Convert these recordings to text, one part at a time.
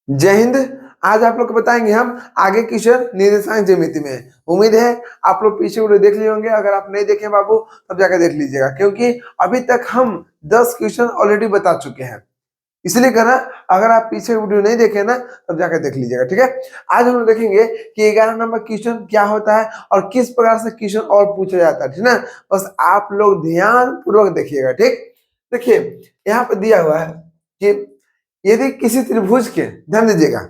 जय हिंद। आज आप लोग को बताएंगे हम आगे क्वेश्चन निर्देशांक ज्यामिति में। उम्मीद है आप लोग पीछे वीडियो देख लिए होंगे। अगर आप नहीं देखे बाबू तब जाकर देख लीजिएगा, क्योंकि अभी तक हम 10 क्वेश्चन ऑलरेडी बता चुके हैं। इसलिए कह रहा, अगर आप पीछे वीडियो नहीं देखे ना तब जाकर देख लीजिएगा, ठीक है। आज हम लोग देखेंगे कि 11 नंबर क्वेश्चन क्या होता है और किस प्रकार से क्वेश्चन और पूछा जाता है, ठीक ना। बस आप लोग ध्यान पूर्वक देखिएगा, ठीक। देखिए यहाँ पर दिया हुआ है कि यदि किसी त्रिभुज के, ध्यान दीजिएगा,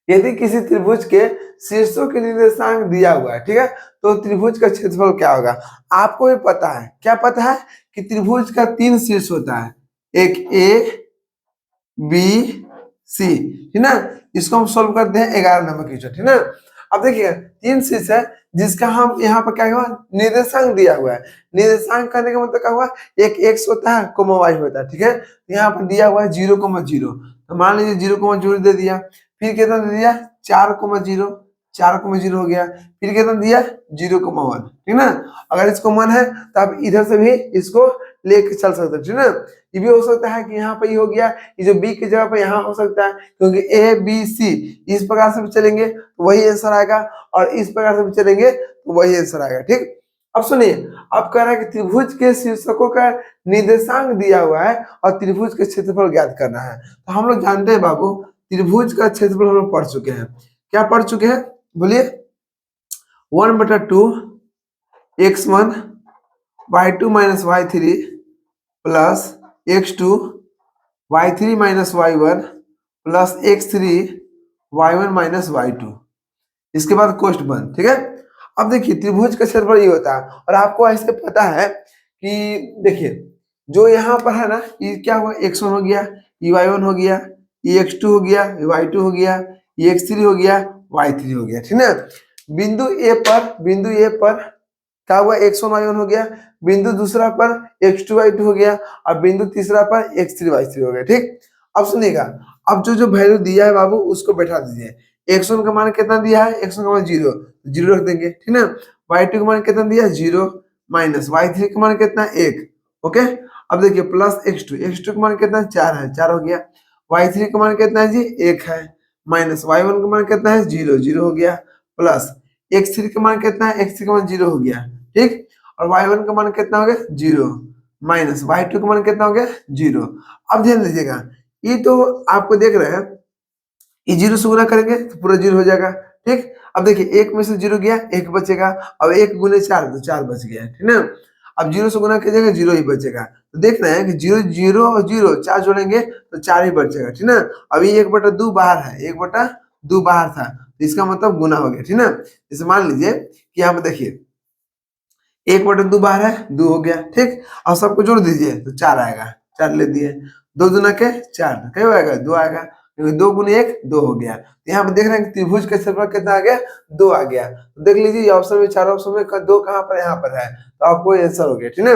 यदि किसी त्रिभुज के शीर्षों के निर्देशांक दिया हुआ है, ठीक है, तो त्रिभुज का क्षेत्रफल क्या होगा। आपको भी पता है, क्या पता है कि त्रिभुज का 3 शीर्ष होता है, एक ए बी सी, ठीक ना। इसको हम सोल्व करते हैं 11 नंबर क्वेश्चन, ठीक ना। अब देखिए 3 शीर्ष है जिसका हम यहाँ पर क्या हुआ, निर्देशांक दिया हुआ है। निर्देशांक करने का मतलब क्या हुआ, एक एक्स होता है कोमा वाई होता है, ठीक है। यहाँ पर दिया हुआ है 0,0, तो मान लीजिए 0,0 दे दिया। फिर कितना दे दिया 4,0, 4,0 हो गया। फिर कितना दिया 0,1, ठीक ना। अगर इसको मन है तो आप इधर से भी इसको लेके चल सकते हैं, ठीक ना। ये भी हो सकता है कि यहाँ पे ये हो गया, ये जो बी की जगह पे यहाँ हो सकता है, क्योंकि ए बी सी इस प्रकार से भी चलेंगे तो वही आंसर आएगा, और इस प्रकार से भी चलेंगे तो वही आंसर आएगा, ठीक। अब सुनिए, अब कह रहा है कि त्रिभुज के शीर्षकों का निर्देशांक दिया हुआ है और त्रिभुज के क्षेत्रफल ज्ञात करना है। तो हम लोग जानते हैं बाबू, त्रिभुज का क्षेत्रफल हम लोग पढ़ चुके हैं। क्या पढ़ चुके हैं बोलिए, 1/2 x1 y2 minus y3 plus x2 y3 minus y1 plus x3 y1 minus y2। इसके बाद कोष्ठ बंद, ठीक है। अब देखिए त्रिभुज का क्षेत्रफल ये होता है, और आपको ऐसे पता है कि देखिए जो यहाँ पर है ना, ये क्या हुआ, x1 हो गया, ये y1 हो गया, ये x2 हो गया, ये y2 हो गया, ये x3 हो गया, y3 हो गया, ठीक ना। बिंदु ए पर क्या हुआ, x1 y1 हो गया, बिंदु दूसरा पर x2 y2 हो गया, और बिंदु तीसरा पर x3 y3 हो गया, ठीक। अब सुनिएगा, अब जो वैल्यू दिया है बाबू उसको बैठा दीजिए। x1 का मान कितना दिया है, x1 का मान 0, 0 रख देंगे, ठीक ना। y2 का मान कितना दिया है 0, माइनस y3 का मान कितना 1, ओके। अब देखिए प्लस x2 का मान कितना 4 है, 4 हो गया। y3 का मान कितना है जी 1 है, माइनस y1 का मान कितना है 0, 0 हो गया, प्लस x3 का मान कितना है, x3 का मान 0 हो गया, ठीक। और y1 का मान कितना हो गया 0, माइनस y2 का मान कितना हो गया 0। अब ध्यान दीजिएगा, ये तो आपको देख रहे हैं, ये 0 से गुना करेंगे तो पूरा 0 हो जाएगा, ठीक। अब देखिए 1 में से 0 गया, 1 बचेगा। अब 1 गुने 4 तो 4 बच गया, ठीक ना। अब 0 से गुना कीजिएगा 0 ही बचेगा। तो देख रहे हैं कि 0 0 और 0 4 जोड़ेंगे तो 4 ही बचेगा, ठीक ना। अभी 1/2 बाहर है, 1/2 बाहर था, तो इसका मतलब गुना हो गया, ठीक ना। जैसे मान लीजिए कि यहाँ पे देखिए 1/2 बाहर है, 2 हो गया, ठीक। और सबको जोड़ दीजिए तो 4 आएगा, 4 ले दिए, 2 दूना के 4, क्या आएगा 2 आएगा, क्योंकि 2 गुने 1 2 हो गया। तो यहाँ पे देख रहे हैं कि त्रिभुज का क्षेत्रफल कितना आ गया 2 आ गया। तो देख लीजिए ये ऑप्शन में, 4 ऑप्शन में 2 कहाँ पर, यहाँ पर है, तो आपको आंसर हो गया, ठीक है।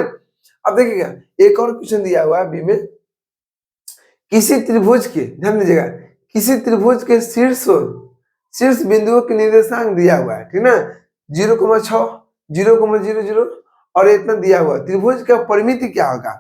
अब देखिएगा एक और क्वेश्चन दिया हुआ है बी में, किसी त्रिभुज के, ध्यान दीजिएगा, किसी त्रिभुज के शीर्ष बिंदुओं के निर्देशांक दिया हुआ है, ठीक ना। 0,6, 0,00 और इतना दिया हुआ। त्रिभुज का परिमिति क्या होगा,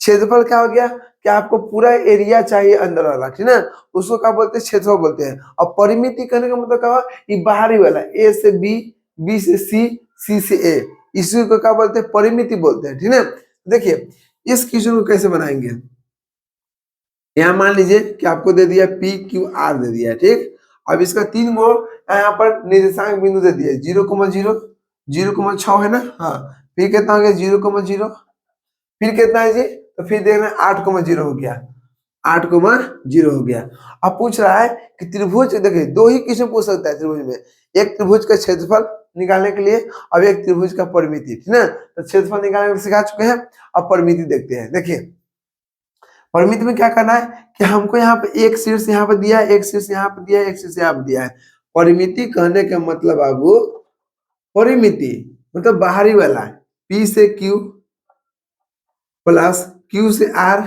क्षेत्रफल क्या हो गया, क्या आपको पूरा एरिया चाहिए अंदर वाला, ठीक ना, उसको क्या बोलते हैं, क्षेत्रफल बोलते हैं। और परिमिति करने का मतलब क्या हुआ, ये बाहरी वाला, ए से बी, बी से सी, सी से ए, इसी को क्या बोलते हैं, परिमिति बोलते हैं, ठीक ना। देखिए इस क्वेश्चन को कैसे बनाएंगे, यहाँ मान लीजिए कि आपको दे दिया पी क्यू आर दे दिया, ठीक। अब इसका 3 गो यहाँ पर निर्देशांक बिंदु दे दिया, 0,0, 0,6 है ना, हाँ। फिर कितना हो गया 0,0, फिर कितना है जी, तो फिर देखना 8,0 हो गया, 8,0 हो गया। अब पूछ रहा है कि त्रिभुज, देखिए 2 ही क्वेश्चन पूछ सकता है त्रिभुज में, एक त्रिभुज का क्षेत्रफल निकालने के लिए, अब एक त्रिभुज का परिमिति, ठीक ना। तो क्षेत्रफल निकालने के सिखा चुके हैं, अब परिमिति देखते हैं। देखिए परिमिति में क्या करना है कि हमको यहाँ पे एक शीर्ष यहाँ पे दिया है, एक शीर्ष यहाँ पे दिया है, एक शीर्ष यहाँ पे दिया है। परिमिति कहने का मतलब बाबू, परिमिति मतलब बाहरी वाला, P से Q प्लस Q से R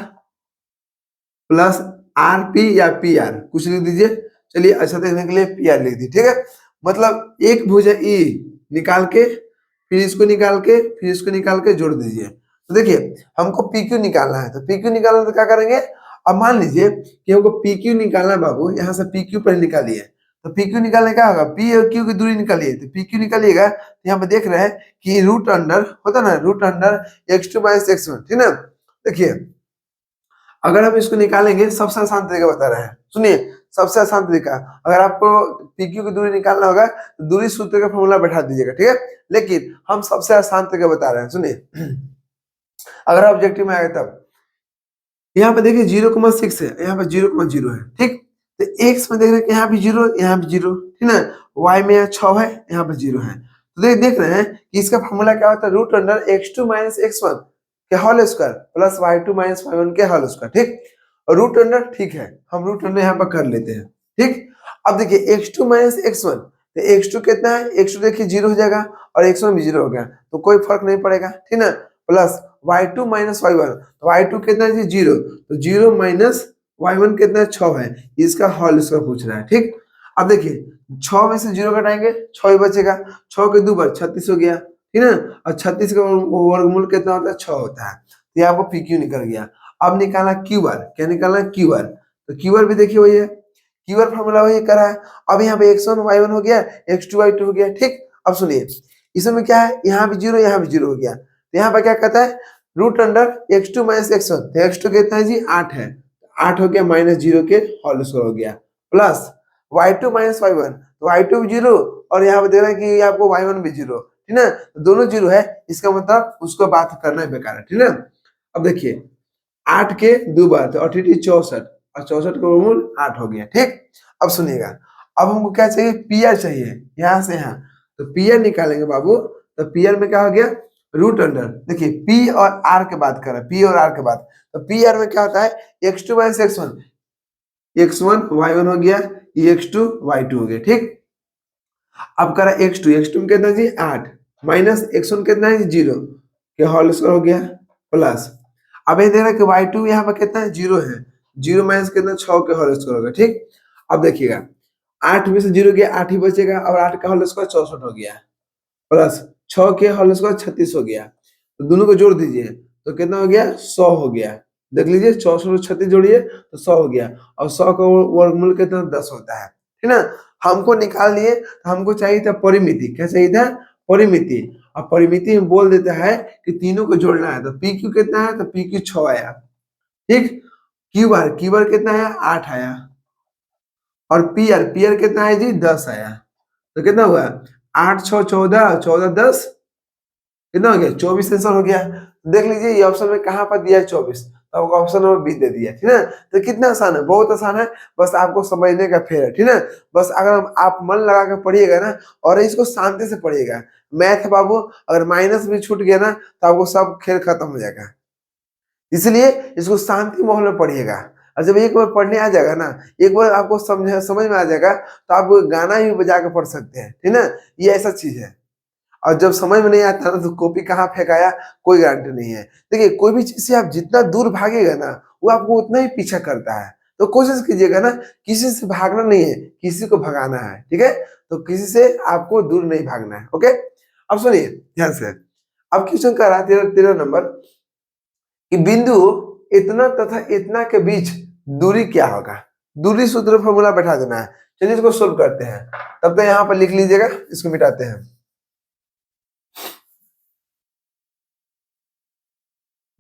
प्लस RP या PR, कुछ लिख दीजिए। चलिए अच्छा देखने के लिए PR लिख दी, ठीक है। मतलब एक भुजा E निकाल के, फिर इसको निकाल के, फिर इसको निकाल के जोड़ दीजिए। तो देखिए हमको PQ निकालना है, तो PQ निकालना तो क्या करेंगे, अब मान लीजिए कि हमको पी क्यू निकालना है बाबू, यहाँ से पी क्यू पहले निकालिए, तो पी क्यू निकालने क्या होगा, पी और क्यू की दूरी निकालिए, तो पी क्यू निकालिएगा तो यहाँ पे देख रहे हैं कि रूट अंडर होता ना, root under x2 minus x1, ठीक ना। देखिए अगर हम इसको निकालेंगे, सबसे आसान तरीका बता रहे हैं, सुनिए सबसे आसान तरीका, अगर आपको पी क्यू की दूरी निकालना होगा तो दूरी सूत्र का फॉर्मूला बैठा दीजिएगा, ठीक है। लेकिन हम सबसे आसान तरीका बता रहे हैं, सुनिए अगर ऑब्जेक्टिव में आए तब यहाँ पे देखिए 0,6 है, यहाँ पे 0,0 है, ठीक। तो x में देख रहे हैं कि यहाँ भी 0, यहाँ भी 0, ठीक ना। y में 6 है, यहाँ पे 0 है। तो देख रहे हैं कि इसका फॉर्मूला क्या होता है, root under x2 minus x1 के whole square plus y2 minus y1 के होल स्क्वायर, ठीक। और रूट अंडर ठीक है, हम रूट अंडर यहाँ पर कर लेते हैं, ठीक। अब देखिए x2 माइनस x1, तो x2 कितना है, x2 देखिए 0 हो जाएगा और x1 भी 0 हो गया, तो कोई फर्क नहीं पड़ेगा, ठीक ना। प्लस y2 माइनस y1, तो y2 कितना है जी 0, तो 0 माइनस y1 कितना है 6 है, इसका होल स्क्वायर पूछ रहा है, ठीक। अब देखिए 6 में से 0 घटाएंगे 6 ही बचेगा, 6 के 2 बार 36 हो गया, ठीक ना। और 36 का वर्गमूल कितना होता है, 6 होता है, तो यहाँ पर PQ निकल गया। अब निकालना क्यू आर, क्या निकालना क्यू आर, तो क्यू आर भी देखिए वही है, क्यू आर फॉर्मूला वही करा है। अब यहाँ पे x1 y1 हो गया, x2 y2 हो गया, ठीक। अब सुनिए इसमें क्या है, यहाँ भी 0 यहाँ भी 0 हो गया, तो यहाँ पर क्या कहता है root under x2 minus x1, तो x2 कितना है जी 8 है, 8 हो गया माइनस 0 के होल स्क्वायर हो गया, प्लस y2 माइनस y1, तो y2 भी 0 और यहाँ पे दे रहा है कि आपको y1 भी 0, ठीक ना। दोनों 0 है, इसका मतलब उसको बात करना है बेकार है, ठीक ना। अब देखिए 8 के 2 बार तो 8 64 और 64 का वर्गमूल 8 हो गया, ठीक। अब सुनिएगा, अब हमको क्या चाहिए, पीआर चाहिए, यहाँ से यहाँ, तो पीआर निकालेंगे बाबू, तो पीआर में क्या हो गया रूट अंडर, देखिए पी और आर के बात कर रहा है, पी और आर के बात, तो पी आर में क्या होता है x2 minus x1, x1 y1 हो गया, x2 y2 हो गया, ठीक। अब करा x2 में कितना जी 8 माइनस x1 कितना है 0 के होल स्क्वायर हो गया, प्लस अब ये दे रहा है कि y2 यहाँ पर कितना है 0 है, 0 माइनस कितना 6 के होल स्क्वायर होगा, ठीक। अब देखिएगा 8 में से 0 गया 8 ही बचेगा, और 8 का होल स्क्वायर 64 हो गया, प्लस 6 के होल स्क्वायर 36 हो गया, तो दोनों को जोड़ दीजिए तो कितना हो गया 100 हो गया, देख लीजिए 64 और 36 जोड़िए तो 100 हो गया, और 100 का वर्गमूल कितना 10 होता है, ठीक ना। हमको निकाल लिए, तो हमको चाहिए था परिमिति, क्या चाहिए था परिमिति, और परिमिति में बोल देता है कि तीनों को जोड़ना है, तो पी क्यू कितना है, तो पी क्यू 6 आया, ठीक। क्यू बार कितना है 8 आया, और पी आर कितना है जी 10 आया, तो कितना हुआ 8 6 14 14 10 कितना हो गया 24 आंसर हो गया। देख लीजिए ये ऑप्शन में कहाँ पर दिया है 24, तो आपको ऑप्शन नंबर बी दे दिया, ठीक है। तो कितना आसान है, बहुत आसान है, बस आपको समझने का फेर है, ठीक है। बस अगर आप मन लगा कर पढ़िएगा ना, और इसको शांति से पढ़िएगा, मैथ है बाबू, अगर माइनस भी छूट गया ना तो आपको सब खेल खत्म हो जाएगा, इसलिए इसको शांति माहौल में पढ़िएगा। और जब एक बार पढ़ने आ जाएगा ना, एक बार आपको समझ में आ जाएगा, तो आप गाना ही बजा के पढ़ सकते हैं, ठीक है। ये ऐसा चीज है, और जब समझ में नहीं आता ना, तो कॉपी कहाँ फेंकाया कोई गारंटी नहीं है। देखिए कोई भी चीज से आप जितना दूर भागेगा ना, वो आपको उतना ही पीछा करता है, तो कोशिश कीजिएगा ना, किसी से भागना नहीं है, किसी को भगाना है, ठीक है। तो किसी से आपको दूर नहीं भागना है, ओके। अब सुनिए ध्यान से, अब क्वेश्चन कर रहा है 13 नंबर कि बिंदु इतना तथा इतना के बीच दूरी क्या होगा, दूरी सूत्र फॉर्मूला बैठा देना है। चलिए इसको सोल्व करते हैं, तब तक यहाँ पर लिख लीजिएगा, इसको मिटाते हैं,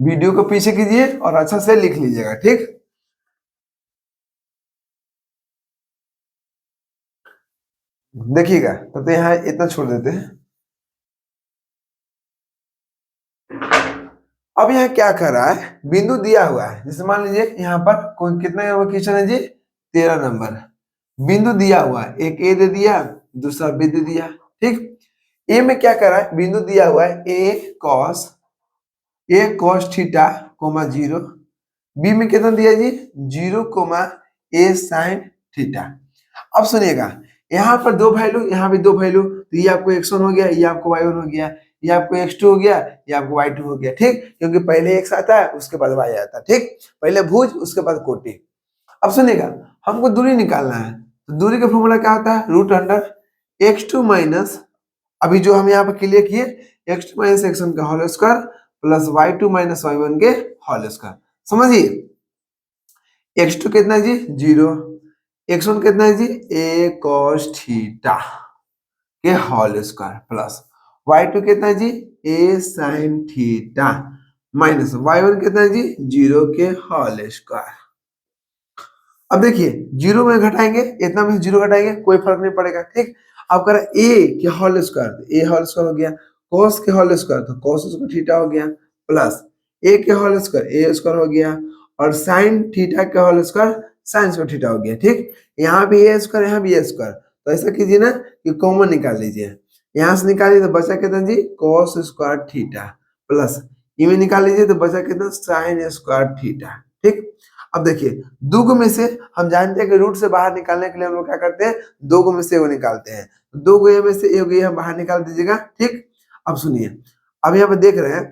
वीडियो को पीछे कीजिए और अच्छा से लिख लीजिएगा, ठीक। देखिएगा तब तो यहाँ इतना छोड़ देते हैं। अब यहाँ क्या कर रहा है, बिंदु दिया हुआ है, जैसे मान लीजिए यहाँ पर कोई कितना नंबर क्वेश्चन है जी 13 नंबर, बिंदु दिया हुआ है, एक ए दे दिया, दूसरा बी दे दिया, ठीक। ए में क्या कर रहा है, बिंदु दिया हुआ है ए कॉस थीटा कोमा 0, बी में कितना दिया जी 0 कोमा ए साइन थीटा। अब सुनिएगा यहाँ पर दो वैल्यू, यहाँ भी दो वैल्यू, तो ये आपको x1 हो गया, ये आपको y1 हो गया, ये आपको x2 हो गया, ये आपको y2 हो गया, ठीक। क्योंकि पहले x आता है उसके बाद y आता है, ठीक, पहले भुज उसके बाद कोटि। अब सुनिएगा हमको दूरी निकालना है, तो दूरी का फॉर्मूला क्या होता है रूट अंडर x2 माइनस, अभी जो हम यहाँ पर क्लियर किए x2 माइनस x1 का whole square plus y2 minus y1 के होल स्क्वायर, समझिए x2 कितना है जी 0, x1 कितना है जी a cos थीटा के होल स्क्वायर प्लस y2 कितना है जी a sin theta minus y1 कितना है जी 0 के होल स्क्वायर। अब देखिए जीरो में घटाएंगे, इतना में जीरो घटाएंगे कोई फर्क नहीं पड़ेगा, ठीक। अब करें ए के होल स्क्वायर, ए होल स्क्वायर हो गया, cos के होल स्क्वायर तो cos स्क्वायर थीटा हो गया प्लस ए के होल स्क्वायर ए स्क्वायर हो गया और sin थीटा के whole square sin square theta हो गया, ठीक। यहाँ भी ए स्क्वायर यहाँ भी ए स्क्वायर, तो ऐसा कीजिए ना कि कॉमन निकाल लीजिए, यहाँ से निकालिए तो बचा कितना जी cos स्क्वायर थीटा प्लस ये में निकाल लीजिए तो बचा कितना sin स्क्वायर थीटा, ठीक। अब देखिए दो को में से हम जानते हैं कि रूट से बाहर निकालने के लिए हम लोग क्या करते हैं, दो को में से वो निकालते हैं, दो को में से एक हम बाहर निकाल दीजिएगा, ठीक। अब सुनिए, अब यहाँ पे देख रहे हैं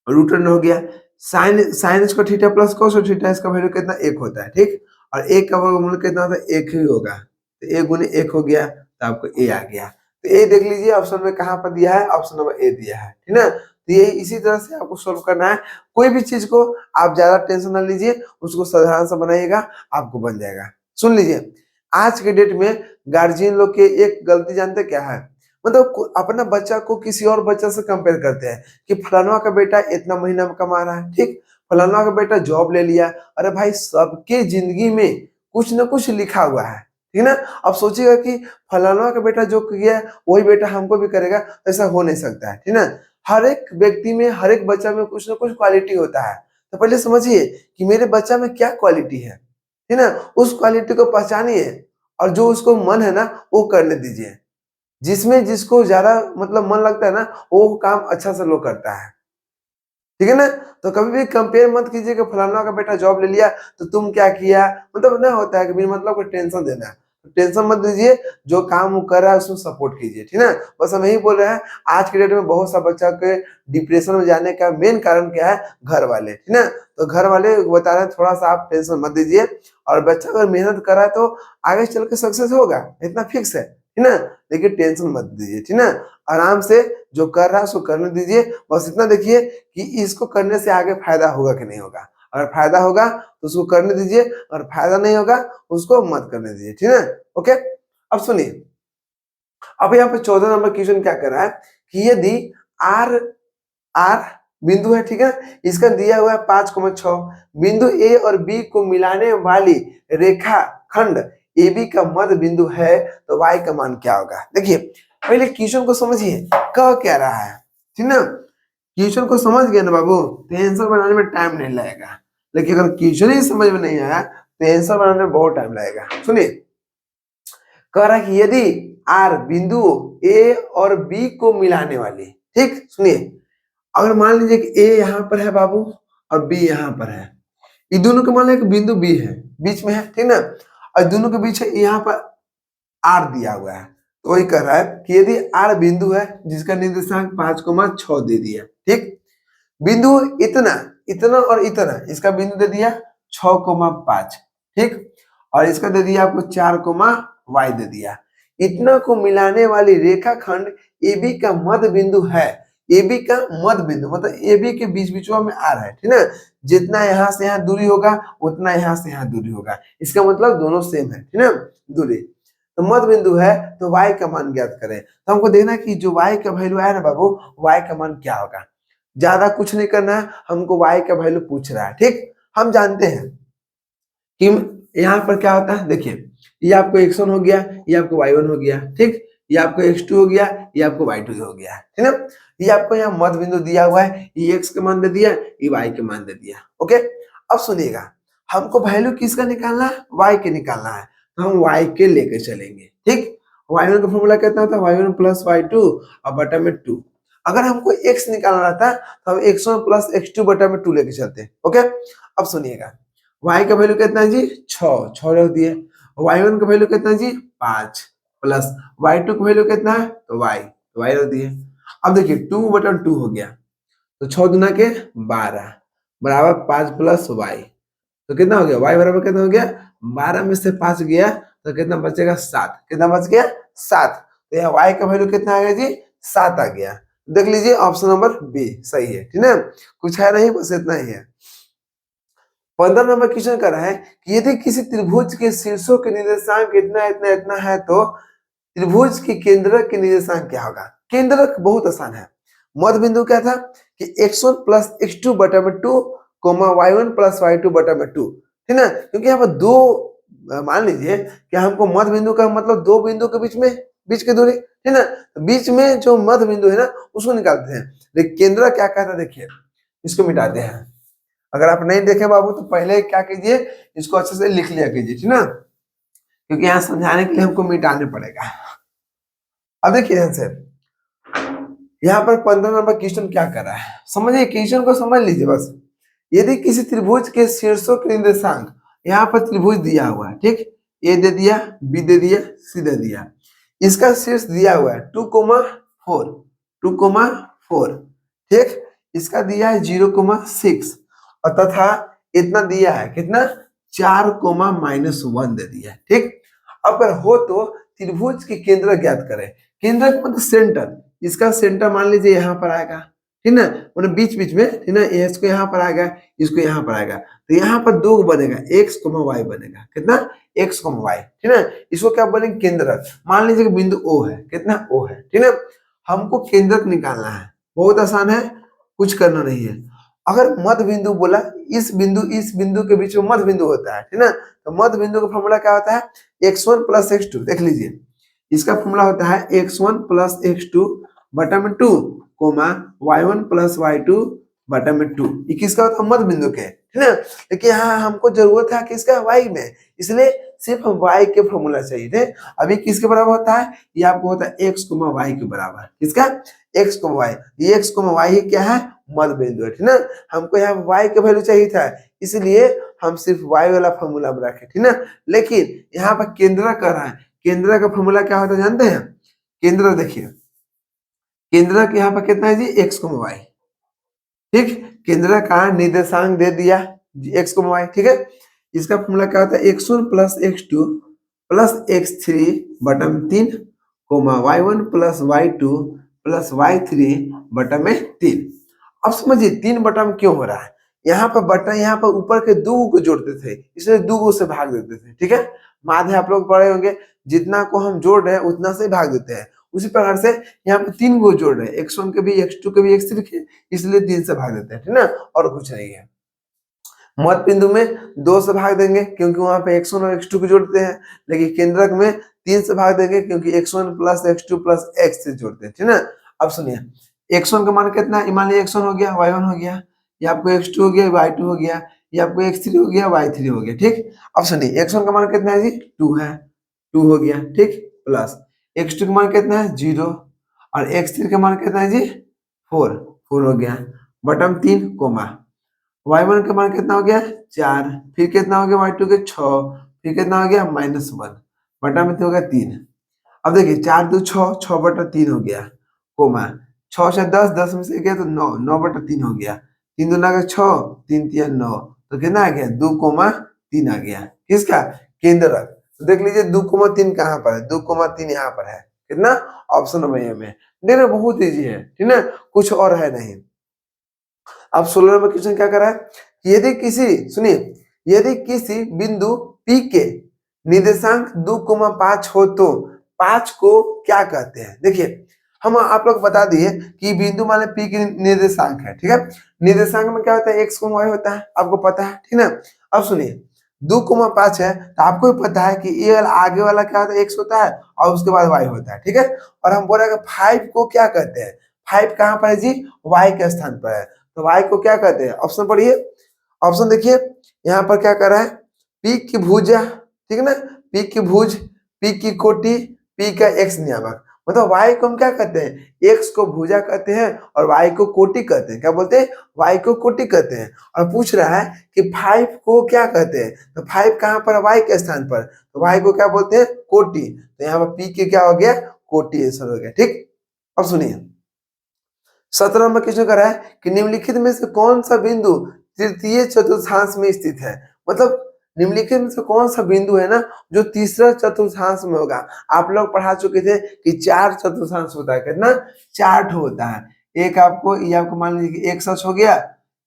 रूट रन हो गया, साइन साइन इसको थीटा प्लस कोस थीटा, इसका वैल्यू कितना एक होता है, ठीक। और एक का वर्गमूल कितना होता है एक ही होगा, तो एक गुने एक हो गया तो आपको ए आ गया, तो ए देख लीजिए ऑप्शन में कहाँ पर दिया है, ऑप्शन नंबर ए दिया है, ठीक ना। तो ये इसी तरह से आपको सोल्व करना है, कोई भी चीज को आप ज्यादा टेंशन ना लीजिए, उसको साधारण सा बनाइएगा आपको बन जाएगा। सुन लीजिए, आज के डेट में गार्जियन लोग के एक गलती जानते क्या है, मतलब अपना बच्चा को किसी और बच्चा से कंपेयर करते हैं कि फलाना का बेटा इतना महीना में कमा रहा है, ठीक, फलाना का बेटा जॉब ले लिया, अरे भाई सबके जिंदगी में कुछ ना कुछ लिखा हुआ है, ठीक ना। अब सोचिएगा कि फलाना का बेटा जो किया है वही बेटा हमको भी करेगा, ऐसा हो नहीं सकता है, ठीक ना। हर एक व्यक्ति में हर एक बच्चा में कुछ ना कुछ क्वालिटी होता है, तो पहले समझिए कि मेरे बच्चा में क्या क्वालिटी है, ठीक ना, उस क्वालिटी को पहचानिए और जो उसको मन है ना वो करने दीजिए, जिसमें जिसको ज्यादा मतलब मन लगता है ना वो काम अच्छा से लोग करता है, ठीक है ना। तो कभी भी कंपेयर मत कीजिए कि फलाना का बेटा जॉब ले लिया तो तुम क्या किया, मतलब ना होता है कि बिना मतलब को टेंशन देना है, तो टेंशन मत दीजिए, जो काम वो कर रहा है उसमें सपोर्ट कीजिए, ठीक है ना। बस हम यही बोल रहे हैं, आज के डेट में बहुत सा बच्चा के डिप्रेशन में जाने का मेन कारण क्या है, घर वाले, ठीक है ना। तो घर वाले बता रहे हैं थोड़ा सा आप टेंशन मत दीजिए, और बच्चा अगर मेहनत कर रहा है तो आगे चल के सक्सेस होगा, इतना फिक्स है, ठीक ना। लेकिन टेंशन मत दीजिए, ठीक ना, आराम से जो कर रहा है उसको करने दीजिए, बस इतना देखिए कि इसको करने से आगे फायदा होगा कि नहीं होगा, अगर फायदा होगा तो उसको करने दीजिए, और फायदा नहीं होगा उसको मत करने दीजिए, ठीक है। ओके, अब सुनिए, अब यहाँ पे 14 नंबर क्वेश्चन क्या कर रहा है कि यदि आर आर बिंदु है, ठीक है, इसका दिया हुआ है 5,6, बिंदु ए और बी को मिलाने वाली रेखा खंड ए बी का मध्य बिंदु है, तो वाई का मान क्या होगा। देखिए पहले क्वेश्चन को समझिए कह क्या रहा है, ठीक ना। क्वेश्चन को समझ गए ना बाबू तो आंसर बनाने में टाइम नहीं लगेगा, लेकिन अगर क्वेश्चन ही समझ में नहीं आया तो आंसर बनाने में बहुत टाइम लगेगा। सुनिए, कह रहा है कि यदि आर बिंदु ए और बी को मिलाने वाली, ठीक, सुनिए, अगर मान लीजिए कि ए यहाँ पर है बाबू और बी यहाँ पर है, ये दोनों के मान लीजिए बिंदु बी है बीच में है, ठीक ना, और दोनों के बीच है यहाँ पर आर दिया हुआ है, तो वही कह रहा है कि यदि आर बिंदु है जिसका निर्देशांक 5,6 दे दिया, ठीक, बिंदु इतना इतना और इतना, इसका बिंदु दे दिया 6,5, ठीक, और इसका दे दिया आपको 4, दे दिया, इतना को मिलाने वाली रेखा खंड ए बी का मध्य बिंदु है, ए बी का मध्य बिंदु मतलब ए बी के बीच बीचों में आ रहा है, ठीक ना, जितना यहाँ से यहाँ दूरी होगा उतना यहाँ से यहाँ दूरी होगा, इसका मतलब दोनों सेम है, ठीक ना, दूरी, तो मध्य बिंदु है, तो y का मान ज्ञात करें, तो हमको देखना कि जो y का वैल्यू आया ना बाबू y का मान क्या होगा, ज्यादा कुछ नहीं करना है, हमको y का वैल्यू पूछ रहा है, ठीक। हम जानते हैं कि यहाँ पर क्या होता है, देखिए ये आपको x1 हो गया, ये आपको y1 हो गया, ठीक, ये आपको x2 हो गया, ये आपको y2 हो गया, ठीक ना। ये आपको यहाँ मध्य बिंदु दिया हुआ है, ये x का मान दे दिया, ये y के मान दे दिया, ओके। अब सुनिएगा, हमको वैल्यू किसका निकालना है, y के निकालना है, तो हम y के लेके चलेंगे, ठीक। y1 का फॉर्मूला कितना होता है, y1 प्लस y2 और बटा में 2, अगर हमको x निकालना रहता तो हम x1 प्लस x2 बटा में 2 लेके चलते, ओके। अब सुनिएगा, y का वैल्यू कितना है जी 6 रख दिए, y1 का वैल्यू कितना है जी 5 प्लस y2 का वैल्यू कितना है तो y रख दिए। अब देखिए 2 बटा 2 हो गया, तो 6 दूना के 12 बराबर 5 प्लस y, तो कितना हो गया y बराबर कितना हो गया 12 में से 5 गया तो कितना बचेगा 7, कितना बच गया 7, तो यहाँ y का वैल्यू कितना आ गया जी 7 आ गया। देख लीजिए ऑप्शन नंबर बी सही है, ठीक है, कुछ है नहीं बस इतना ही है। 15 नंबर क्वेश्चन कर रहा है कि यदि किसी त्रिभुज के शीर्षों के निर्देशांक इतना इतना इतना है तो त्रिभुज के केंद्रक के निर्देशांक क्या होगा। केंद्रक बहुत आसान है। मध्य बिंदु क्या था कि x1 प्लस x2 बटा में 2 कोमा y1 प्लस y2 बटा में 2, है ना। क्योंकि यहाँ पर दो मान लीजिए कि हमको मध्य बिंदु का मतलब दो बिंदु के बीच की दूरी, है ना। बीच में जो मध्य बिंदु है ना उसको निकालते हैं। लेकिन केंद्र क्या कहता है देखिए, इसको मिटाते हैं। अगर आप नहीं देखे बाबू तो पहले क्या कीजिए, इसको अच्छे से लिख लिया कीजिए, ठीक ना, क्योंकि यहाँ समझाने के लिए हमको मिटाने पड़ेगा। अब देखिए आंसर यहाँ पर 15 नंबर क्वेश्चन क्या कर रहा है, समझिए क्वेश्चन को समझ लीजिए बस। यदि किसी त्रिभुज के शीर्षों के निर्देशांक, यहाँ पर त्रिभुज दिया हुआ है, ठीक, ए दे दिया, बी दे दिया, सी दे दिया, इसका शीर्ष दिया हुआ है 2,4, 2,4, ठीक, इसका दिया है 0,6 और तथा इतना दिया है कितना 4,-1 दे दिया है, ठीक। अब अगर हो तो त्रिभुज के केंद्र ज्ञात करें। केंद्र मतलब सेंटर, इसका सेंटर मान लीजिए यहाँ पर आएगा, ठीक ना, मतलब बीच बीच में, ठीक ना, इसको यहाँ पर आएगा, इसको यहाँ पर आएगा, तो यहाँ पर दो बनेगा x, y बनेगा, कितना x, y, ठीक ना। इसको क्या बोलेंगे केंद्र। मान लीजिए कि बिंदु O है, कितना O है, ठीक ना। हमको केंद्रक निकालना है, बहुत आसान है, कुछ करना नहीं है। अगर मध्य बिंदु बोला, इस बिंदु के बीच में मध्य बिंदु होता है, ठीक ना, तो मध्य बिंदु का फॉर्मूला क्या होता है x1 प्लस x2, देख लीजिए इसका फॉर्मूला होता है x1 प्लस x2 बटा में 2 कोमा y1 प्लस y2 बटा में 2। ये किसका होता है मध्य बिंदु के, है ना। लेकिन यहाँ हमको जरूरत है किसका y में, इसलिए सिर्फ y के फॉर्मूला चाहिए थे। अभी किसके बराबर होता है, ये आपको होता है x, y के बराबर, किसका x, y, ये x, y ही क्या है मध्य बिंदु है, ठीक ना। हमको यहाँ y के वैल्यू चाहिए था, इसलिए हम सिर्फ y वाला फॉर्मूला में रखे, ठीक ना। लेकिन यहाँ पर केंद्र कर रहा है, केंद्र का फॉर्मूला क्या होता है जानते हैं। केंद्र देखिए, केंद्र के यहाँ पर कितना है जी x, y, ठीक। केंद्र का निर्देशांक दे दिया x, y, ठीक है। इसका फॉर्मूला क्या होता है x1 plus x2 plus x3 बटा में 3 coma y1 plus y2 plus y3 बटा में 3। अब समझिए 3 बटा में क्यों हो रहा है, यहाँ पर बटा, यहाँ पर ऊपर के दो को जोड़ते थे, इसलिए दो से भाग देते थे, ठीक है। माध्य आप लोग पढ़े होंगे, जितना को हम जोड़ रहे हैं उतना से भाग देते हैं। उसी प्रकार से यहाँ पे 3 को जोड़ रहे हैं, x1 के भी, x2 के भी, x3 के, इसलिए 3 से भाग देते हैं, ठीक ना, और कुछ नहीं है। मध्य बिंदु में 2 से भाग देंगे क्योंकि वहां पे x1 और x2 को जोड़ते हैं, लेकिन केंद्रक में 3 से भाग देंगे क्योंकि x1 plus x2 plus x3 जोड़ते हैं, ठीक ना। अब सुनिए x1 का मान कितना है, मान लीजिए x1 हो गया, y1 हो गया, ये आपको x2 हो गया, y2 हो गया, ये आपको x3 हो गया, y3 हो गया, ठीक। अब सुनिए x1 का मान कितना है जी 2 है, 2 हो गया, ठीक, प्लस x2 का मान कितना है 0 और x3 का मान कितना है जी 4, 4 हो गया, बटम 3 कोमा y1 का मान कितना हो गया 4, फिर कितना हो गया y2 के 6, फिर कितना हो गया -1 बटा में हो गया 3। अब देखिए 4 2 6, 6 बटा 3 हो गया, कोमा 6 से 10, 10 में से गया तो 9, 9 बटा 3 हो गया, 3 दूना का 6, 3 3 9, तो कितना आ गया 2,3 आ गया, किसका केंद्रक। तो देख लीजिए 2,3 कहाँ पर है, 2,3 यहाँ पर है, कितना ऑप्शन नंबर ए में। देखना बहुत इजी है, ठीक ना, कुछ और है नहीं। अब 16 नंबर क्वेश्चन क्या कर रहा है, यदि किसी, सुनिए, यदि किसी बिंदु P के निर्देशांक 2,5 हो तो 5 को क्या कहते हैं। देखिए हम आप लोग बता दिए कि बिंदु मान P की निर्देशांक है, ठीक है। निर्देशांक में क्या होता है x, y होता है, आपको पता है, ठीक ना। अब सुनिए 2,5 है तो आपको भी पता है कि ये वाला आगे वाला क्या होता है x होता है और उसके बाद y होता है, ठीक है। और हम बोल रहे हैं 5 को क्या कहते हैं, 5 कहाँ पर है जी y के स्थान पर है, तो y को क्या कहते हैं, ऑप्शन पढ़िए। ऑप्शन देखिए यहाँ पर क्या कर रहा है, P की भुजा, ठीक है ना, P की भुज, P की कोटि, P का x नियामक, मतलब y को हम क्या कहते हैं, x को भुजा कहते हैं और y को कोटि कहते हैं, क्या बोलते हैं y को कोटि कहते हैं। और पूछ रहा है कि 5 को क्या कहते हैं, तो 5 कहाँ पर y के स्थान पर, तो y को क्या बोलते हैं कोटि, तो यहाँ पर P के क्या हो गया कोटि आंसर हो गया, ठीक। अब सुनिए 17 नंबर क्वेश्चन कर रहा है कि निम्नलिखित में से कौन सा बिंदु तृतीय चतुर्थांश में स्थित है, मतलब निम्नलिखित में से कौन सा बिंदु है ना जो तीसरा चतुर्थांश में होगा। आप लोग पढ़ा चुके थे कि 4 चतुर्थांश होता है, कितना 4 होता है। एक आपको, ये आपको मान लीजिए x अक्ष हो गया,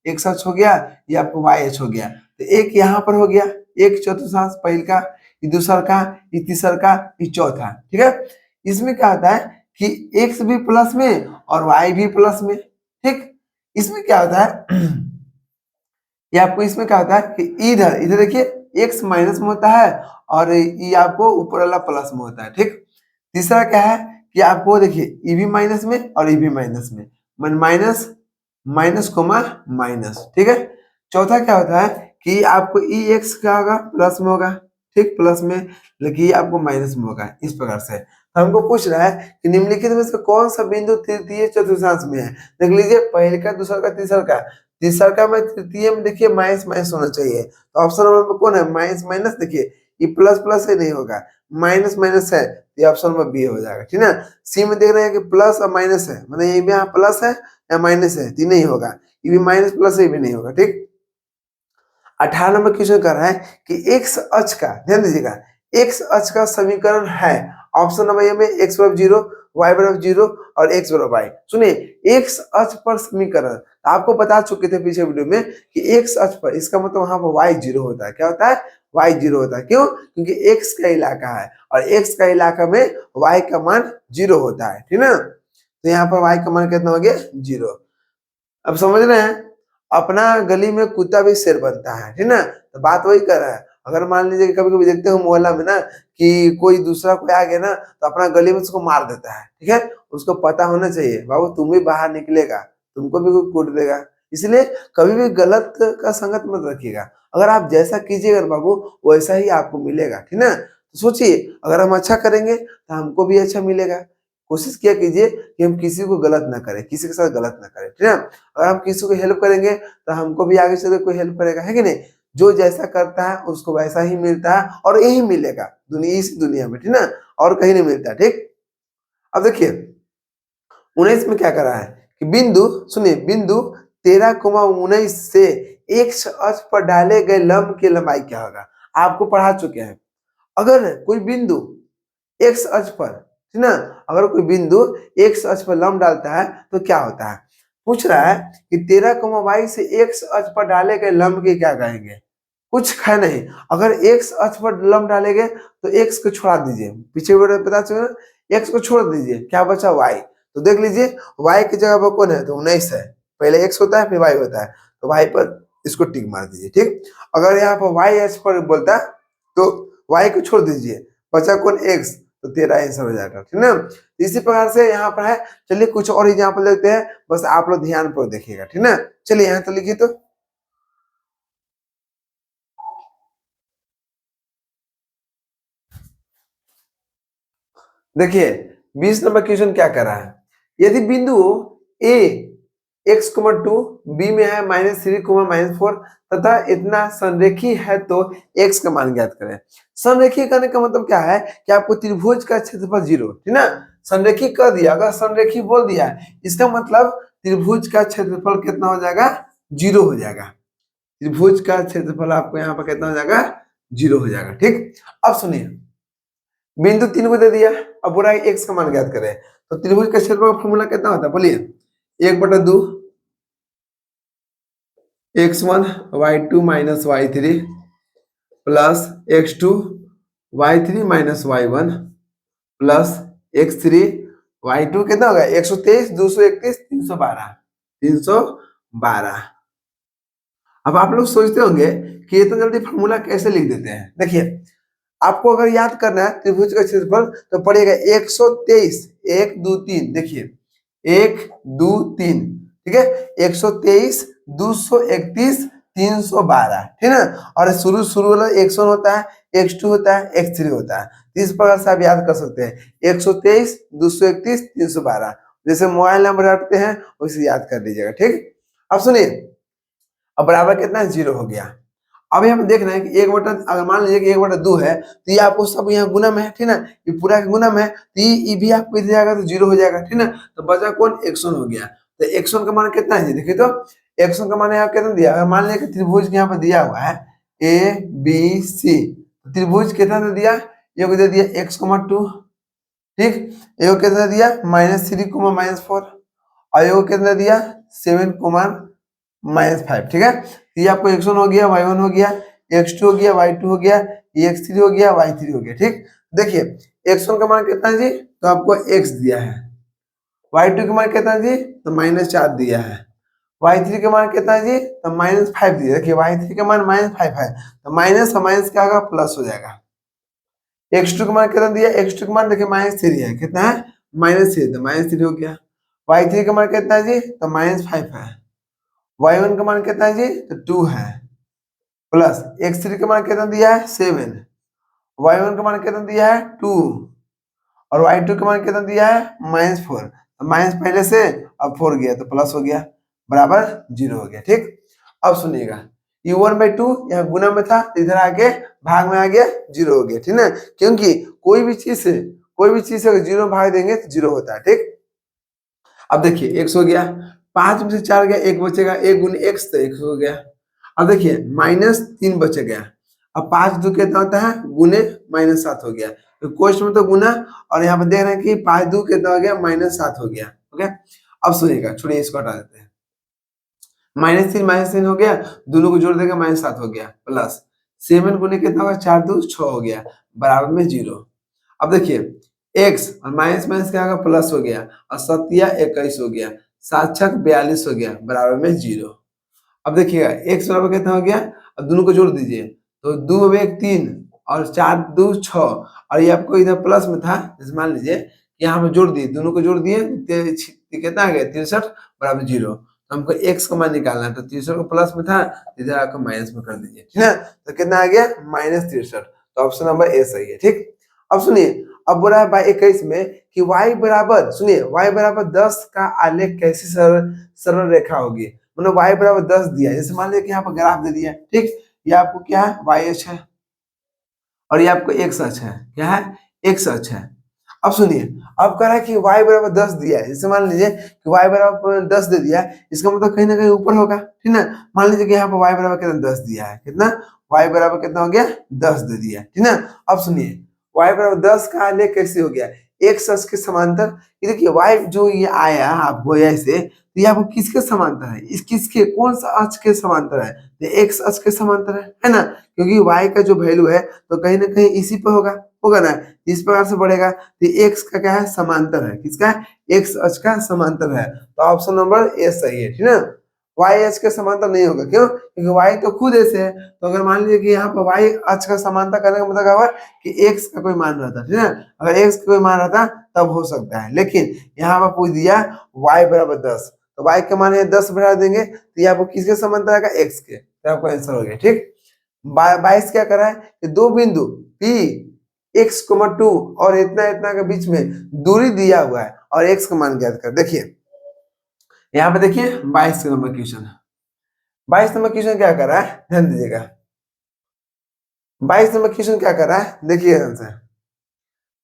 x अक्ष हो गया, ये आपको y अक्ष हो गया, तो एक यहाँ पर हो गया, एक चतुर्थांश पहल का, ये दूसरा का, ये तीसरा का, ये चौथा, ठीक है। इसमें क्या होता है कि x भी प्लस में और y भी प्लस में, ठीक। इसमें क्या होता है ये आपको इसमें क्या होता है कि इधर इधर देखिए x माइनस में होता है और ये आपको ऊपर वाला प्लस में होता है, ठीक। तीसरा क्या है कि आपको देखिए ये भी माइनस में और ये भी माइनस में, माइनस माइनस कोमा माइनस, ठीक है। चौथा क्या होता है कि आपको ई एक्स क्या होगा, प्लस में होगा, ठीक, प्लस में, लेकिन ये आपको माइनस में होगा, इस प्रकार से। तो हमको पूछ रहा है कि निम्नलिखित में से कौन सा बिंदु तृतीय चतुर्थांश में है। देख लीजिए पहले का, दूसरा का, तीसरा का। तीसरा का में तृतीय में देखिए माइनस माइनस होना चाहिए, तो ऑप्शन नंबर कौन है, माइनस माइनस। देखिए ये प्लस प्लस से नहीं होगा, माइनस माइनस है, ये ऑप्शन नंबर बी हो जाएगा, ठीक है। सी में देख रहे हैं कि प्लस और माइनस है, मतलब ये भी यहाँ प्लस है या माइनस है, तो नहीं होगा, ये भी माइनस प्लस ये भी नहीं होगा, ठीक। 18 नंबर क्वेश्चन कर रहा है कि एक्स अक्ष का, ध्यान दीजिएगा, एक्स अक्ष का समीकरण है। ऑप्शन नंबर ए में x बराबर 0, y बराबर 0 और x बराबर y। सुनिए एक्स अक्ष पर समीकरण आपको बता चुके थे पिछले वीडियो में कि एक्स अक्ष पर, इसका मतलब वहां पर y 0 होता है। क्या होता है, y 0 होता है। क्यों, क्योंकि x का इलाका है और x का इलाका में y का मान 0 होता है, ठीक ना। तो यहाँ पर y का मान कितना हो गया, 0। अब समझ रहे हैं, अपना गली में कुत्ता भी शेर बनता है, ठीक ना। तो बात वही कर रहा है। अगर मान लीजिए कभी कभी देखते हो मोहल्ला में ना कि कोई दूसरा कोई आ गया ना तो अपना गली में उसको मार देता है, ठीक है। उसको पता होना चाहिए बाबू तुम भी बाहर निकलेगा, तुमको भी कोई कूट देगा। इसलिए कभी भी गलत का संगत मत रखिएगा। अगर आप जैसा कीजिएगा बाबू वैसा ही आपको मिलेगा, ठीक ना। तो सोचिए अगर हम अच्छा करेंगे तो हमको भी अच्छा मिलेगा। कोशिश किया कीजिए कि हम किसी को गलत ना करें, किसी के साथ गलत ना करें, ठीक है। अगर हम किसी को हेल्प करेंगे तो हमको भी आगे चलकर कोई हेल्प करेगा, है कि नहीं। जो जैसा करता है उसको वैसा ही मिलता है और यही मिलेगा दुनिया, इस दुनिया में, ठीक ना, और कहीं नहीं मिलता, ठीक। अब देखिए 19 में क्या कर रहा है कि बिंदु, सुनिए, बिंदु 13,19 से एक्स अक्ष पर डाले गए लंब की लंबाई क्या होगा। आपको पढ़ा चुके हैं। अगर कोई बिंदु एक्स अक्ष पर, ठीक ना, अगर कोई बिंदु एक्स अक्ष पर लंब डालता है तो क्या होता है। पूछ रहा है कि 13,22 से एक्स अक्ष पर डाले गए लंब के क्या कहेंगे। कुछ है नहीं, अगर एक्स अक्ष पर लंब डालेंगे तो एक्स को छोड़ा दीजिए, पीछे पता चला, एक्स को छोड़ दीजिए, क्या बचा, वाई। तो देख लीजिए वाई की जगह पर कौन है, तो 19 है। पहले एक्स होता है फिर वाई होता है, तो वाई पर इसको टिक मार दीजिए, ठीक। अगर यहाँ पर वाई एक्स पर बोलता है तो वाई को छोड़ दीजिए, बचा कौन, एक्स, तो 13 आंसर हो जाएगा, ठीक ना। इसी प्रकार से यहाँ पर है। चलिए कुछ और एग्जाम्पल देखते हैं, बस आप लोग ध्यान पर देखिएगा, ठीक ना। चलिए यहाँ तो लिखिए, तो देखिए 20 नंबर क्वेश्चन क्या कर रहा है। यदि बिंदु ए x,2 बी में है -3,-4 तथा इतना संरेखी है तो x का मान ज्ञात करें। संरेखी करने का मतलब क्या है कि आपको त्रिभुज का क्षेत्रफल 0, ठीक ना। संरेखी कर दिया, अगर संरेखी बोल दिया इसका मतलब त्रिभुज का क्षेत्रफल कितना हो जाएगा, 0 हो जाएगा। त्रिभुज का क्षेत्रफल आपको यहाँ पर कितना हो जाएगा, 0 हो जाएगा, ठीक। अब सुनिए बिंदु 3 को दे दिया, अब बोला एक्स का मान ज्ञात करें। तो त्रिभुज का क्षेत्रफल का फॉर्मूला कितना होता है, बोलिए, 1/2 x1 y2 minus y3 plus x2 y3 minus y1 plus x3 y2 कितना होगा, 123, 231, 312, 312। अब आप लोग सोचते होंगे कि इतना जल्दी फॉर्मूला कैसे लिख देते हैं। देखिए आपको अगर याद करना है त्रिभुज का क्षेत्रफल तो पड़ेगा 123, 1 2 3, देखिए 1 2 3, ठीक है, 123, 231, 312, ठीक है। और शुरू शुरू वाला x1 होता है, x2 होता है, x3 होता है। इस प्रकार से आप याद कर सकते हैं 123, 231, 312, जैसे मोबाइल नंबर रखते हैं उसे याद कर लीजिएगा, ठीक। अब सुनिए अब बराबर कितना है, 0 हो गया। अभी हम देख रहे हैं कि 1/, अगर मान लीजिए कि 1/2 है तो ये आपको सब यहाँ गुना में है, ठीक ना, ये पूरा गुना में है, तो ये भी आपको इधर जाएगा तो 0 हो जाएगा, ठीक ना। तो बचा कौन, x1 हो गया। तो x1 का मान कितना है, देखिए तो x1 का मान यहाँ कितना दिया, अगर मान लिया कि त्रिभुज यहाँ पर दिया हुआ है ABC, त्रिभुज कितना दे दिया, ये दे दिया x,2, ठीक, ये कितना दिया -3, -4, और ये कितना दिया 7, -5, ठीक है। तो ये आपको x1 हो गया, y1 हो गया, x2 हो गया, y2 हो गया, x3 हो गया, y3 हो गया। ठीक, देखिए x1 का मान कितना है जी, तो आपको x दिया है। y2 का मान कितना है जी, तो -4 दिया है। y3 का मान कितना है जी, तो -5 दिया है। देखिए y3 का मान -5 है, तो माइनस और माइनस क्या होगा, प्लस हो जाएगा। x2 का मान कितना दिया, x2 का मान देखिए -3 है, कितना है, -3, तो -3 हो गया। y3 का मान कितना है जी, तो -5 है। y1 का मान कितना है जी, तो 2 है, प्लस x3 का मान कितना दिया है, 7, y1 का मान कितना दिया है, 2, और y2 का मान कितना दिया है, -4, तो माइनस पहले से अब 4 गया तो प्लस हो गया, बराबर 0 हो गया। ठीक, अब सुनिएगा, ये 1/2 यहाँ गुना में था, इधर आके भाग में आ गया, 0 हो गया। ठीक ना, क्योंकि कोई भी चीज से अगर 0 में भाग देंगे तो 0 होता है। ठीक, अब देखिए x हो गया, 5 में से 4 गया, 1 बचेगा, 1 गुने x तो x हो गया। अब देखिए -3 बच गया, अब 5 दो कितना होता है, गुने -7 हो गया, तो कोष्ट में तो गुना, और यहाँ पे देख रहे हैं कि 5 दो कितना हो गया, -7 हो गया। ओके, अब सुनिएगा, छोड़िए इसको हटा देते हैं। -3 हो गया, दोनों को जोड़ देगा -7 हो गया, प्लस 7 गुने कितना होगा, 4 दो 6 हो गया, बराबर में 0। अब देखिए x और माइनस माइनस क्या होगा, प्लस हो गया, और 7 21 हो गया, 7 6 42 हो गया, बराबर में 0। अब देखिएगा x बराबर कितना हो गया, अब दोनों को जोड़ दीजिए, तो 2 में 1 3 और 4 2 6, और ये आपको इधर प्लस में था, जैसे मान लीजिए यहाँ पे जोड़ दिए, दोनों को जोड़ दिए, कितना आ गया, 63 बराबर 0। तो हमको x का मान निकालना है, तो 63 को प्लस में था, इधर आपको माइनस में कर दीजिए। ठीक है, तो कितना आ गया, -63, तो ऑप्शन नंबर ए सही है। ठीक, अब सुनिए, अब बोला है 21 में कि y बराबर, सुनिए y बराबर 10 का आलेख कैसी सरल रेखा होगी, मतलब y बराबर 10 दिया, जैसे मान लीजिए कि यहाँ पर ग्राफ दे दिया। ठीक, ये आपको क्या है, y अक्ष है, और ये आपको x अक्ष है, क्या है, x अक्ष है। अब सुनिए, अब कह रहा है कि y बराबर 10 दिया है, जैसे मान लीजिए कि y बराबर 10 दे दिया है, इसका मतलब कहीं ना कहीं ऊपर होगा। ठीक ना, मान लीजिए कि यहाँ पर y बराबर कितना 10 दिया है, कितना, y बराबर कितना हो गया, 10 दे दिया। ठीक ना, अब सुनिए y बराबर 10 का आलेख कैसे हो गया, x अक्ष के समांतर। ये देखिए y जो ये आया आपको ऐसे, तो ये आपको किसके समांतर है, इस किसके, कौन सा अक्ष के समांतर है, ये x अक्ष के समांतर है ना, क्योंकि y का जो वैल्यू है तो कहीं ना कहीं इसी पे होगा ना, इस प्रकार से बढ़ेगा, तो x का क्या है, समांतर है, किसका है, x अक्ष का समांतर है, तो ऑप्शन नंबर ए सही है। ठीक है, y अक्ष के समांतर नहीं होगा, क्यों, क्योंकि y तो खुद ऐसे है, तो अगर मान लीजिए कि यहाँ पर y अक्ष का समांतर करने का मतलब क्या हुआ कि x का कोई मान रहता, ठीक है, अगर x का कोई मान रहता तब हो सकता है, लेकिन यहाँ पर पूछ दिया y बराबर 10, तो y का मान है 10 बढ़ा देंगे, तो ये आपको किसके समांतर आएगा, x के, तो आपका आंसर हो गया। ठीक, 22 क्या कर रहा है कि दो बिंदु P x, 2 और इतना इतना के बीच में दूरी दिया हुआ है, और x का मान ज्ञात कर। देखिए यहाँ पे देखिए 22 नंबर क्वेश्चन, 22 नंबर क्वेश्चन क्या कर रहा है, ध्यान दीजिएगा, 22 नंबर क्वेश्चन क्या कर रहा है, देखिए ध्यान से,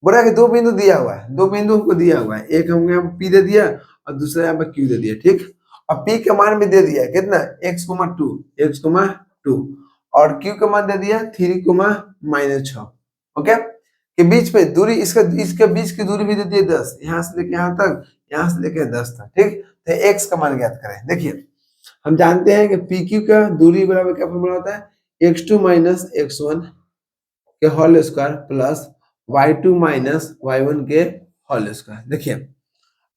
बोला कि दो बिंदु दिया हुआ है, दो बिंदु हमको दिया हुआ है, एक हमको यहाँ P दे दिया और दूसरा यहाँ पर Q दे दिया। ठीक, और P का मान भी दे दिया कितना, x, 2 और Q का मान दे दिया 3, -6। ओके, के बीच में दूरी, इसके बीच की दूरी भी दे दी है 10, यहाँ से लेके यहाँ तक, यहाँ से लेके 10 तक। ठीक, तो x का मान ज्ञात करें। देखिए हम जानते हैं कि PQ का दूरी बराबर क्या फॉर्मूला होता है, x2 - x1 के whole square plus y2 - y1 के होल स्क्वायर। देखिए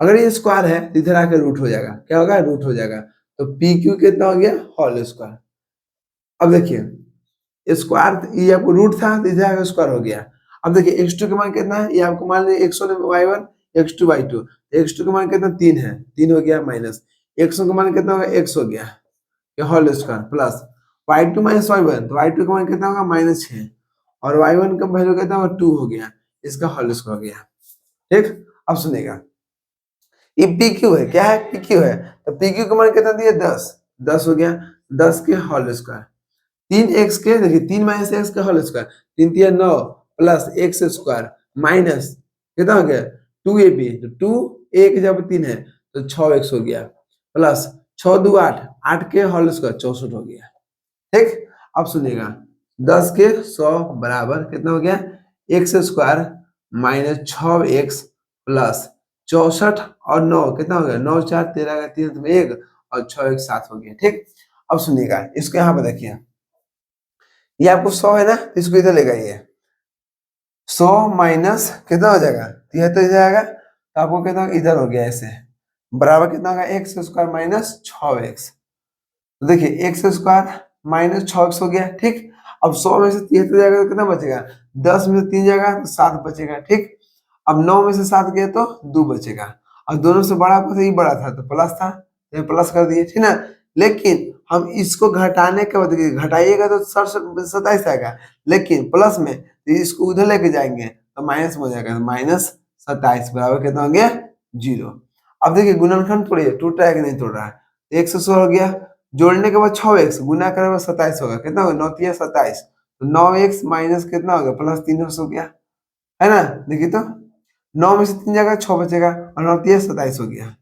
अगर ये स्क्वायर है तो इधर आकर रूट हो जाएगा, क्या होगा, रूट हो जाएगा, तो PQ कितना हो गया, होल स्क्वायर। अब देखिए स्क्वायर, ये आपको रूट था तो इधर आकर स्क्वायर हो गया। अब देखिए x2 का मान कितना है, ये आपको मान लीजिए x1 y1 x2 y2, x2 का मान कितना 3 है, 3 हो गया, माइनस x1 का मान कितना होगा, x हो गया, ये whole square plus y2 - y1, तो y2 का मान कितना होगा, -6, और y1 का वैल्यू कितना होगा, 2 हो गया, इसका होल स्क्वायर हो गया। ठीक, अब सुनेगा, ये PQ है, क्या है, PQ है, तो PQ का मान कितना दिया, 10, 10 हो गया, 10 के होल स्क्वायर, 3x के, देखिए 3 - x का whole square, 3 3 9 plus x square minus कितना हो गया, 2ab, तो 2 1 जब 3 है तो 6x हो गया, प्लस 6 2 8, 8 के होल स्क्वायर 64 हो गया। ठीक, अब सुनिएगा 10 के 100 बराबर कितना हो गया, x स्क्वायर -6x प्लस 64 और 9 कितना हो गया, 9 4 13 का 3 1 और 6 1 7 हो गया। ठीक, अब सुनिएगा, इसको यहाँ पर देखिए, ये आपको 100 है ना, तो इसको इधर ले जाइए। 100 माइनस कितना हो जाएगा, 73 जाएगा, तो आपको कितना इधर हो गया ऐसे, बराबर कितना होगा, एक्स स्क्वायर माइनस 6x। तो देखिए एक्स स्क्वायर माइनस 6x हो गया, ठीक। अब 100 में से 73 जाएगा तो कितना बचेगा, 10 में से 3 जाएगा तो 7 बचेगा, ठीक। अब 9 में से 7 गया तो 2 बचेगा, और दोनों से बड़ा था, ये बड़ा था तो प्लस था, तो प्लस कर दिए, ठीक ना। लेकिन हम इसको घटाने के बाद घटाइएगा तो 27 आएगा, लेकिन प्लस में तो इसको उधर लेके जाएंगे तो माइनस में हो जाएगा, माइनस 27 बराबर कितना हो गया, 0। अब देखिए गुणनखंड तोड़िए, टूट रहा है कि नहीं टूट रहा है, 116 हो गया, जोड़ने के बाद 6x गुना करने में 27 होगा, कितना होगा, 9 तिया 27, तो 9x माइनस कितना होगा, प्लस 3x हो गया, है ना। देखिए तो 9 में से 3 जाएगा 6 बचेगा, और 9 तिया 27 हो गया।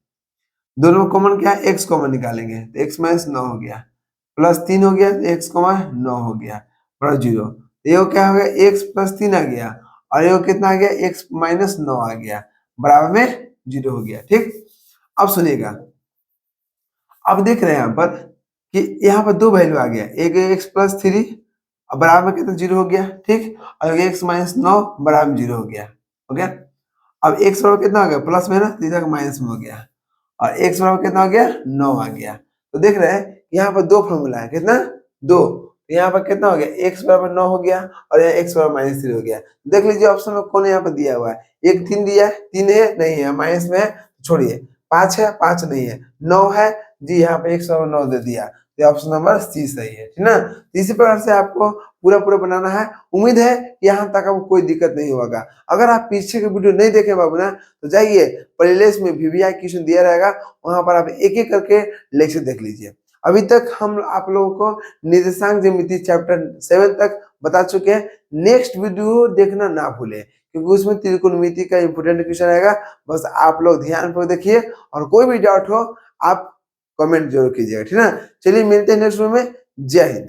दोनों कॉमन क्या है, x कॉमन निकालेंगे तो x माइनस 9 हो गया, प्लस 3 हो गया तो x कॉमन 9 हो गया, प्लस 0, तो ये क्या हो गया, x प्लस 3 आ गया, और ये कितना आ गया, x माइनस 9 आ गया, बराबर में 0 हो गया, ठीक। अब सुनिएगा, अब देख रहे हैं यहाँ पर कि यहाँ पर दो वैल्यू आ गया, एक एक्स प्लस 3 बराबर में कितना 0 हो गया, ठीक, और एक्स माइनस 9 बराबर में 0 हो गया, हो गया। अब एक्स बराबर कितना हो गया, प्लस में ना, तीसरा का माइनस में हो गया, और एक्स बराबर कितना हो गया, 9 आ गया। तो देख रहे हैं यहाँ पर दो फॉर्मूला है, कितना, दो, यहाँ पर कितना हो गया, एक्स बराबर 9 हो गया, और यहाँ एक्स बराबर माइनस 3 हो गया। देख लीजिए ऑप्शन में कौन यहाँ पर दिया हुआ है, एक 3 दिया है, 3 है नहीं है, माइनस में है, छोड़िए, 5 है, 5 नहीं है, 9 है जी, यहाँ पे एक्स बराबर 9 दे दिया, तो ऑप्शन नंबर सी सही है, ठीक ना। तो इसी प्रकार से आपको पूरा पूरा बनाना है। उम्मीद है यहाँ तक आपको कोई दिक्कत नहीं होगा। अगर आप पीछे के वीडियो नहीं देखे बाबू ना, तो जाइए प्लेलिस्ट में वीवीआई क्वेश्चन दिया रहेगा, वहां पर आप एक एक करके लेक्चर देख लीजिए। अभी तक हम आप लोगों को निर्देशांक ज्यामिति चैप्टर 7 तक बता चुके हैं। नेक्स्ट वीडियो देखना ना भूले, क्योंकि उसमें त्रिकोणमिति का इंपोर्टेंट क्वेश्चन आएगा। बस आप लोग ध्यान पर देखिए, और कोई भी डाउट हो आप कमेंट जरूर कीजिएगा, ठीक है ना। चलिए मिलते हैं नेक्स्ट वीडियो में। जय हिंद।